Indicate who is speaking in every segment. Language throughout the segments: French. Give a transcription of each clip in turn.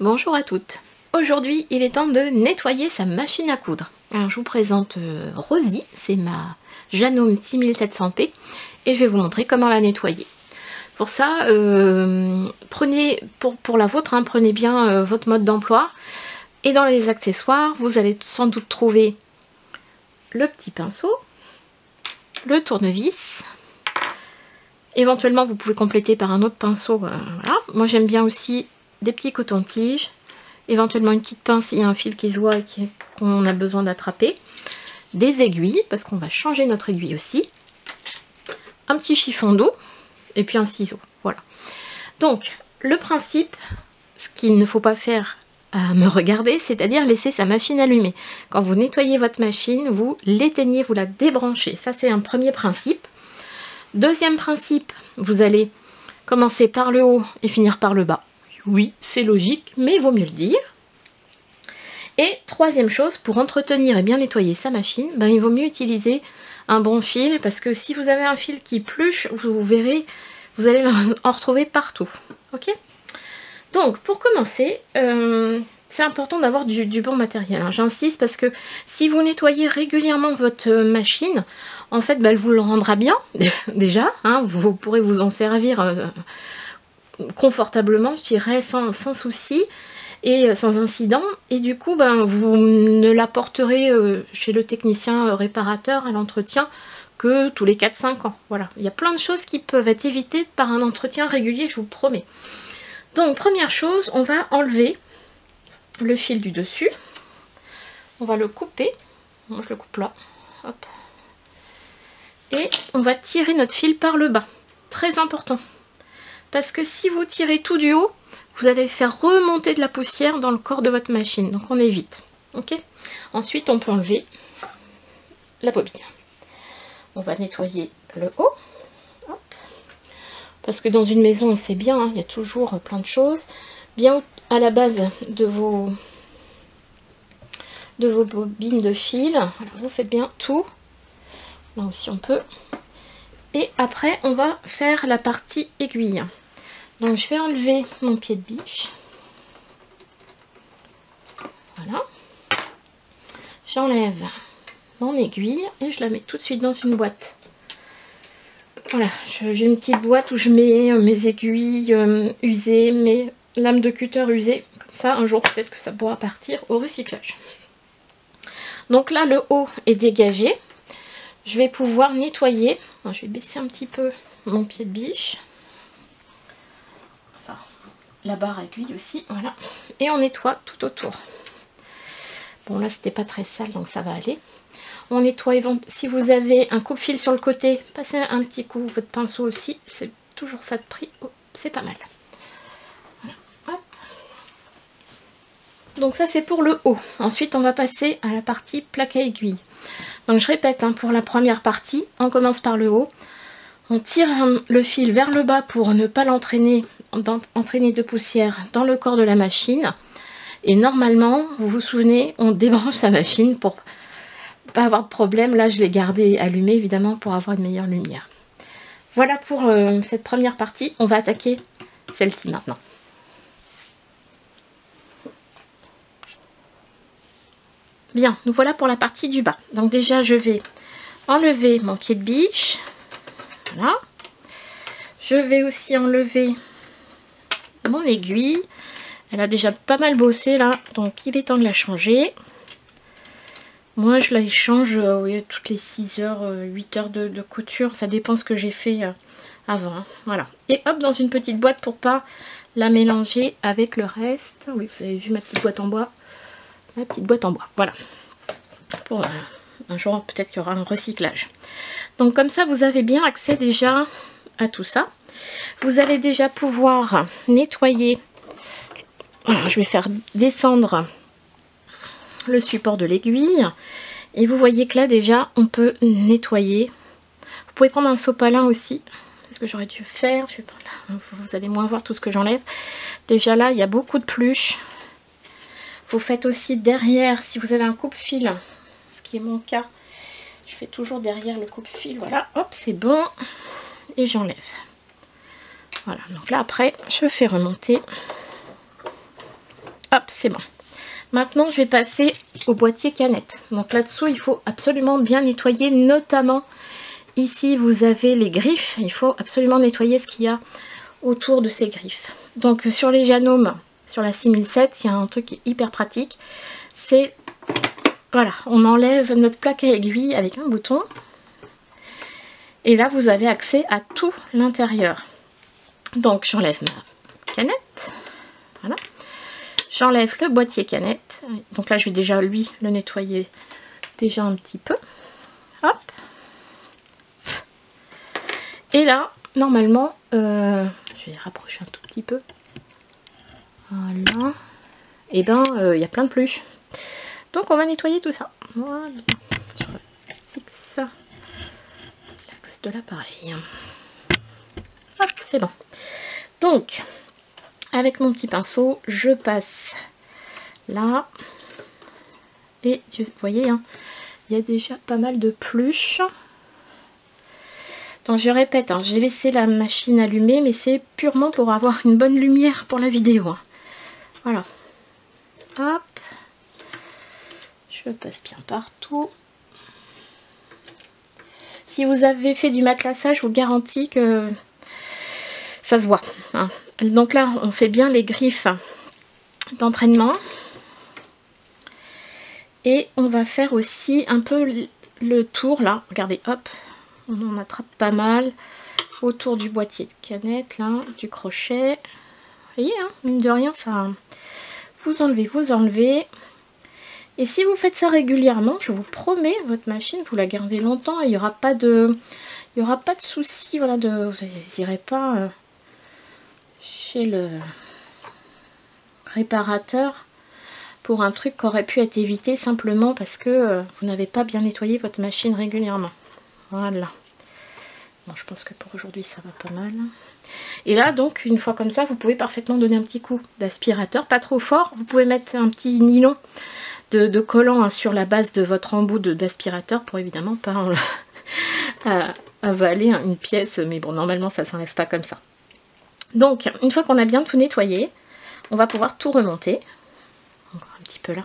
Speaker 1: Bonjour à toutes. Aujourd'hui, il est temps de nettoyer sa machine à coudre. Alors, je vous présente Rosie, c'est ma Janome 6700P et je vais vous montrer comment la nettoyer. Pour ça, prenez, pour la vôtre, prenez bien votre mode d'emploi. Et dans les accessoires, vous allez sans doute trouver le petit pinceau, le tournevis. Éventuellement, vous pouvez compléter par un autre pinceau. Voilà. Moi, j'aime bien aussi des petits cotons-tiges, éventuellement une petite pince et un fil qui se voit et qu'on a besoin d'attraper, des aiguilles, parce qu'on va changer notre aiguille aussi, un petit chiffon doux, et puis un ciseau. Voilà. Donc, le principe, ce qu'il ne faut pas faire à me regarder, c'est-à-dire laisser sa machine allumée. Quand vous nettoyez votre machine, vous l'éteignez, vous la débranchez. Ça, c'est un premier principe. Deuxième principe, vous allez commencer par le haut et finir par le bas. Oui, c'est logique, mais il vaut mieux le dire. Et troisième chose, pour entretenir et bien nettoyer sa machine, il vaut mieux utiliser un bon fil, parce que si vous avez un fil qui pluche, vous verrez, vous allez en retrouver partout. Ok ? Donc, pour commencer, c'est important d'avoir du bon matériel. J'insiste parce que si vous nettoyez régulièrement votre machine, en fait, elle vous le rendra bien, déjà. Vous pourrez vous en servir confortablement, je dirais, sans souci et sans incident. Et du coup, vous ne l'apporterez chez le technicien réparateur à l'entretien que tous les 4-5 ans. Voilà. Il y a plein de choses qui peuvent être évitées par un entretien régulier, je vous promets. Donc, première chose, on va enlever le fil du dessus. On va le couper. Moi, je le coupe là. Hop. Et on va tirer notre fil par le bas. Très important. Parce que si vous tirez tout du haut, vous allez faire remonter de la poussière dans le corps de votre machine. Donc, on évite. Ok ? Ensuite, on peut enlever la bobine. On va nettoyer le haut. Hop. Parce que dans une maison, on sait bien, il y a toujours plein de choses. Bien à la base de vos bobines de fil. Alors, vous faites bien tout. Là aussi, on peut. Et après, on va faire la partie aiguille. Donc, je vais enlever mon pied de biche. Voilà. J'enlève mon aiguille et je la mets tout de suite dans une boîte. Voilà, j'ai une petite boîte où je mets mes aiguilles usées, mes lames de cutter usées. Comme ça, un jour, peut-être que ça pourra partir au recyclage. Donc là, le haut est dégagé. Je vais pouvoir nettoyer. Alors, je vais baisser un petit peu mon pied de biche. Enfin, la barre aiguille aussi, voilà. Et on nettoie tout autour. Bon, là, c'était pas très sale, donc ça va aller. On nettoie, si vous avez un coupe-fil sur le côté, passez un petit coup, votre pinceau aussi, c'est toujours ça de prix, oh, c'est pas mal. Voilà. Hop. Donc ça c'est pour le haut. Ensuite on va passer à la partie plaque à aiguille. Donc je répète, pour la première partie, on commence par le haut, on tire le fil vers le bas pour ne pas l'entraîner, entraîner de poussière dans le corps de la machine. Et normalement, vous vous souvenez, on débranche sa machine pour pas avoir de problème. Là je l'ai gardé allumé évidemment pour avoir une meilleure lumière. Voilà pour cette première partie. On va attaquer celle-ci maintenant. Bien, nous voilà pour la partie du bas. Donc déjà je vais enlever mon pied de biche. Voilà. Je vais aussi enlever mon aiguille. Elle a déjà pas mal bossé là, donc il est temps de la changer. Moi, je la change toutes les 6 heures, 8 heures de couture. Ça dépend ce que j'ai fait avant. Voilà. Et hop, dans une petite boîte pour pas la mélanger avec le reste. Oui, vous avez vu ma petite boîte en bois. Ma petite boîte en bois. Voilà. Pour un jour, peut-être qu'il y aura un recyclage. Donc, comme ça, vous avez bien accès déjà à tout ça. Vous allez déjà pouvoir nettoyer. Voilà, je vais faire descendre le support de l'aiguille et vous voyez que là déjà on peut nettoyer. Vous pouvez prendre un sopalin aussi, c'est ce que j'aurais dû faire. Je vais pas là. Vous allez moins voir tout ce que j'enlève. Déjà là il y a beaucoup de pluche. Vous faites aussi derrière, si vous avez un coupe-fil, ce qui est mon cas, je fais toujours derrière le coupe-fil. Voilà, hop, c'est bon et j'enlève. Voilà, donc là après je fais remonter. c'est bon. Maintenant, je vais passer au boîtier canette. Donc là-dessous, il faut absolument bien nettoyer, notamment ici, vous avez les griffes. Il faut absolument nettoyer ce qu'il y a autour de ces griffes. Donc sur les Janome, sur la 6007, il y a un truc qui est hyper pratique. C'est, voilà, on enlève notre plaque à aiguille avec un bouton. Et là, vous avez accès à tout l'intérieur. Donc j'enlève ma canette. Voilà. J'enlève le boîtier canette. Donc là, je vais déjà, lui, le nettoyer déjà un petit peu. Hop. Et là, normalement, je vais rapprocher un tout petit peu. Voilà. Et ben, il y a plein de peluches. Donc, on va nettoyer tout ça. Voilà. Je fixe l'axe de l'appareil. Hop, c'est bon. Donc, avec mon petit pinceau, je passe là. Et vous voyez, hein, il y a déjà pas mal de peluches. Donc je répète, hein, j'ai laissé la machine allumée, mais c'est purement pour avoir une bonne lumière pour la vidéo. Hein. Voilà. Hop. Je passe bien partout. Si vous avez fait du matelassage, je vous garantis que ça se voit. Hein. Donc là, on fait bien les griffes d'entraînement. Et on va faire aussi un peu le tour là. Regardez, hop. On en attrape pas mal autour du boîtier de canette, là, du crochet. Vous voyez, hein, mine de rien, ça... Vous enlevez. Et si vous faites ça régulièrement, je vous promets, votre machine, vous la gardez longtemps et il n'y aura pas de... Il n'y aura pas de souci, voilà, vous n'irez pas chez le réparateur pour un truc qui aurait pu être évité simplement parce que vous n'avez pas bien nettoyé votre machine régulièrement. Voilà. Bon, je pense que pour aujourd'hui ça va pas mal. Et là donc une fois comme ça, vous pouvez parfaitement donner un petit coup d'aspirateur, pas trop fort. Vous pouvez mettre un petit nylon de collant hein, sur la base de votre embout d'aspirateur pour évidemment pas avaler une pièce. Mais bon, normalement ça s'enlève pas comme ça. Donc une fois qu'on a bien tout nettoyé, on va pouvoir tout remonter. Encore un petit peu là.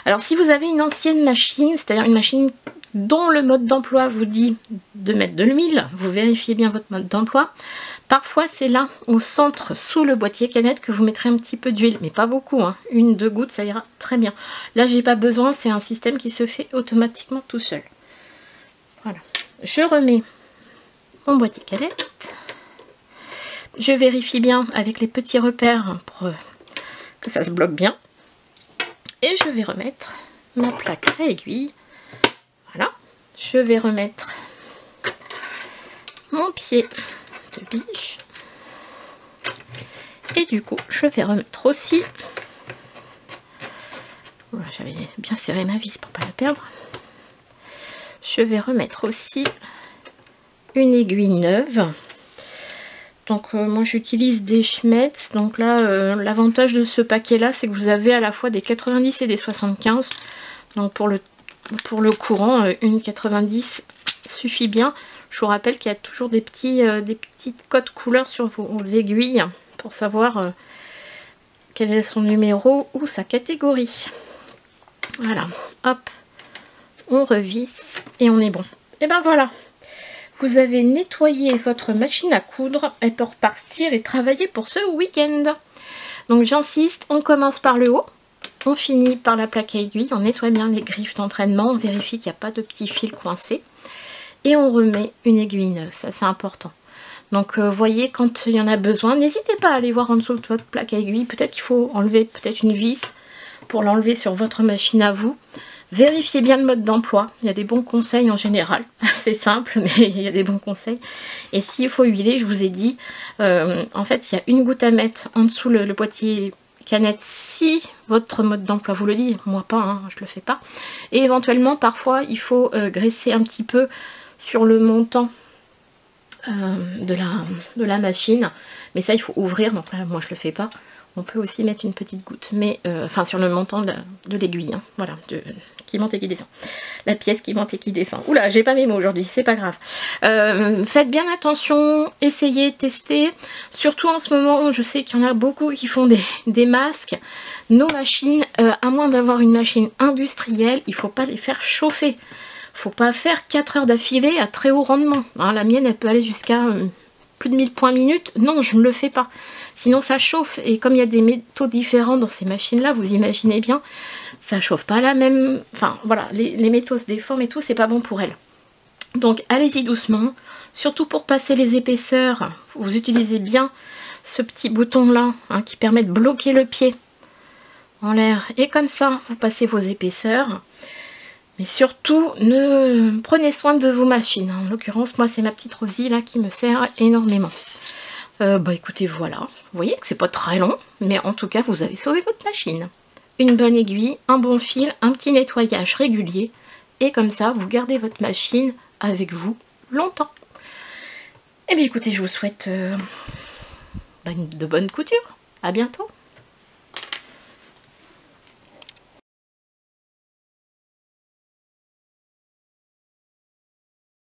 Speaker 1: Alors si vous avez une ancienne machine, c'est-à-dire une machine dont le mode d'emploi vous dit de mettre de l'huile, vous vérifiez bien votre mode d'emploi. Parfois c'est là, au centre, sous le boîtier canette, que vous mettrez un petit peu d'huile, mais pas beaucoup, hein. 1-2 gouttes, ça ira très bien. Là j'ai pas besoin, c'est un système qui se fait automatiquement tout seul. Voilà. Je remets mon boîtier canette. Je vérifie bien avec les petits repères pour que ça se bloque bien. Et je vais remettre ma plaque à aiguille. Voilà, je vais remettre mon pied de biche. Et du coup, je vais remettre aussi... Voilà, j'avais bien serré ma vis pour ne pas la perdre. Je vais remettre aussi une aiguille neuve. Donc moi j'utilise des Schmetz. Donc là, l'avantage de ce paquet-là, c'est que vous avez à la fois des 90 et des 75. Donc pour le courant, une 90 suffit bien. Je vous rappelle qu'il y a toujours des petites codes couleurs sur vos aiguilles pour savoir quel est son numéro ou sa catégorie. Voilà, hop, on revisse et on est bon. Et ben voilà, vous avez nettoyé votre machine à coudre et peut repartir et travailler pour ce week-end. Donc j'insiste, on commence par le haut. On finit par la plaque à aiguille, on nettoie bien les griffes d'entraînement, on vérifie qu'il n'y a pas de petits fils coincés. Et on remet une aiguille neuve, ça c'est important. Donc voyez, quand il y en a besoin, n'hésitez pas à aller voir en dessous de votre plaque à aiguille. Peut-être qu'il faut enlever peut-être une vis pour l'enlever sur votre machine à vous. Vérifiez bien le mode d'emploi, il y a des bons conseils en général. C'est simple, mais il y a des bons conseils. Et s'il faut huiler, je vous ai dit, en fait il y a une goutte à mettre en dessous le boîtier canette si votre mode d'emploi vous le dit, moi pas, hein, je le fais pas. Et éventuellement parfois il faut graisser un petit peu sur le montant de la machine, mais ça il faut ouvrir, donc là moi je le fais pas. On peut aussi mettre une petite goutte, mais enfin sur le montant de l'aiguille, hein, voilà, qui monte et qui descend. La pièce qui monte et qui descend. Oula, j'ai pas mes mots aujourd'hui, c'est pas grave. Faites bien attention, essayez, testez. Surtout en ce moment, je sais qu'il y en a beaucoup qui font des masques. Nos machines, à moins d'avoir une machine industrielle, il faut pas les faire chauffer. Faut pas faire 4 heures d'affilée à très haut rendement. Hein, la mienne, elle peut aller jusqu'à plus de 1000 points minute. Non, je ne le fais pas. Sinon, ça chauffe. Et comme il y a des métaux différents dans ces machines-là, vous imaginez bien, ça chauffe pas la même... Enfin, voilà, les métaux se déforment et tout, c'est pas bon pour elles. Donc, allez-y doucement. Surtout pour passer les épaisseurs, vous utilisez bien ce petit bouton-là, hein, qui permet de bloquer le pied en l'air. Et comme ça, vous passez vos épaisseurs. Mais surtout, prenez soin de vos machines. En l'occurrence, moi, c'est ma petite Rosie là qui me sert énormément. Bah écoutez, voilà. Vous voyez que c'est pas très long, mais en tout cas, vous avez sauvé votre machine. Une bonne aiguille, un bon fil, un petit nettoyage régulier. Et comme ça, vous gardez votre machine avec vous longtemps. Et bien écoutez, je vous souhaite de bonnes coutures. À bientôt.